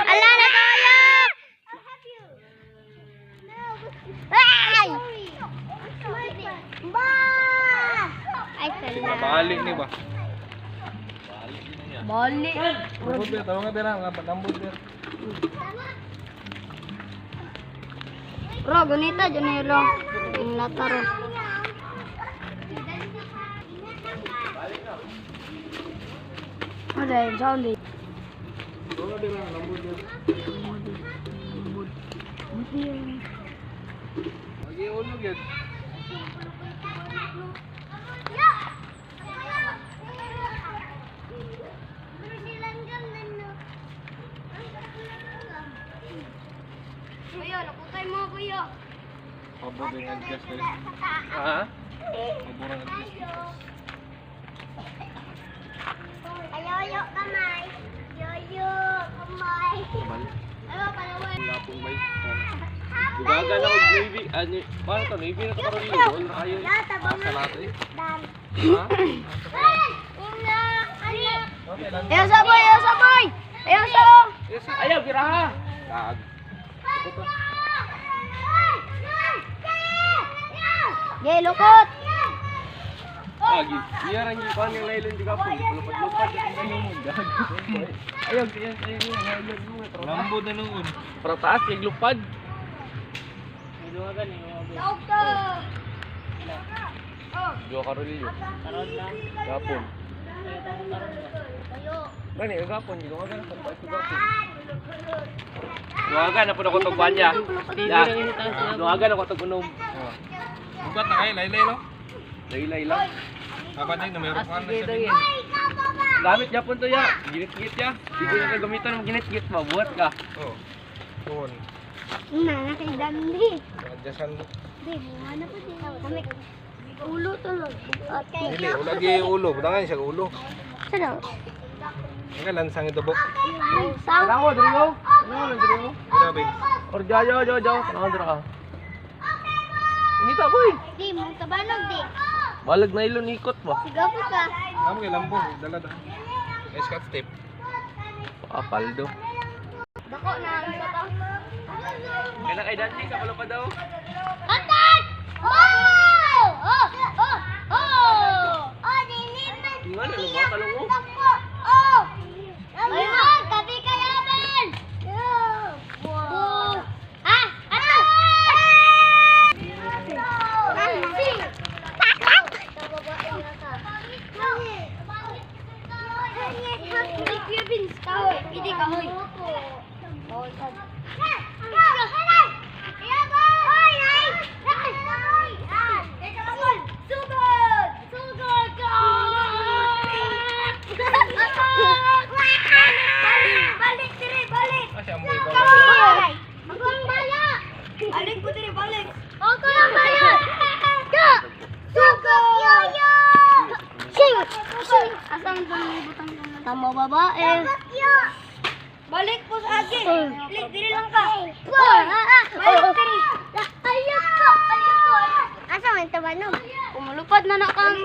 Ala na kayo! Ay! Ay, salamat. Balik ni ba? Balik. Lambot dia, tahu nggak dia lambot dia. Bro, ganito, Janelo. Ang lataro. Ada yang sound di. Tahu dia lambot dia. Lagi ulog ya. Kuya, nakutay mo, kuya. Pabor dengan gas tadi. Ah? Pabor dengan gas. Ayo, kamay. Yo, kamay. Balik. Ayo, palaway. Lapon bay. Dugaga na og navy, ani, paano to navy na to karon dito. Wala ayo. Asa nato eh. Ha? Ayo, sabay, ayo, sabay. Ayo, so. Ayaw giraha. Kag. Ye, lukot. Lagi. Iya ra gi pan yang lain juga pun. Lupad-lupad ang tayo mo. Ayaw ayaw. Lambot na noon. Para taas kay lupad. Dokter. Dua karolilyo. Karon lang. Gapon. Ayo. Gani gapon dito nga na sa gapon. Duwagan na po ako tugwan niya. Duwagan ako tug unom. Bukat na kay laylay lo. Laylay lang. Kapan din numero 1 na siya. Gamit niya po to ya. Ginit-git ya. Hindi na gamitan ng ginit-git ba buhat ka. Oh. Tuon. Nah, kay Dandi. Adjustan mo. Di, mana po din. Kami. Ulo to lang. Okay. Dili, ulagi ulo. Budangan siya ulo. Sino? Ang lansang ito po. Sang. Ako, diri ko. Ano, diri ko. Grabe. Or jayo. Ano dira ka? Ini tak boy. Di, mo tabanog di. Balag na ilon ikot ba? Sigaw po ka. Kamu kay lambo, dala. Escat step. Apaldo. Dako na ang sata. Kailan kay dati sa pala pa daw? Atak! Oh! Oh, nilipat. Ingano ba talong mo? Oh! Ayun, tabi kaya man. Oh! Ah, ano? Hindi ka hoy. Balik diri, balik. Kasi amoy ba? Ako ang bala. Balik po diri, balik. Ako ang bala. Ka. Sugod. Sing. Asang butang tama babae. Balik po sa akin. Balik diri lang ka. Balik diri. Ayoko. Asa man tabanog? Kumulupad na nakang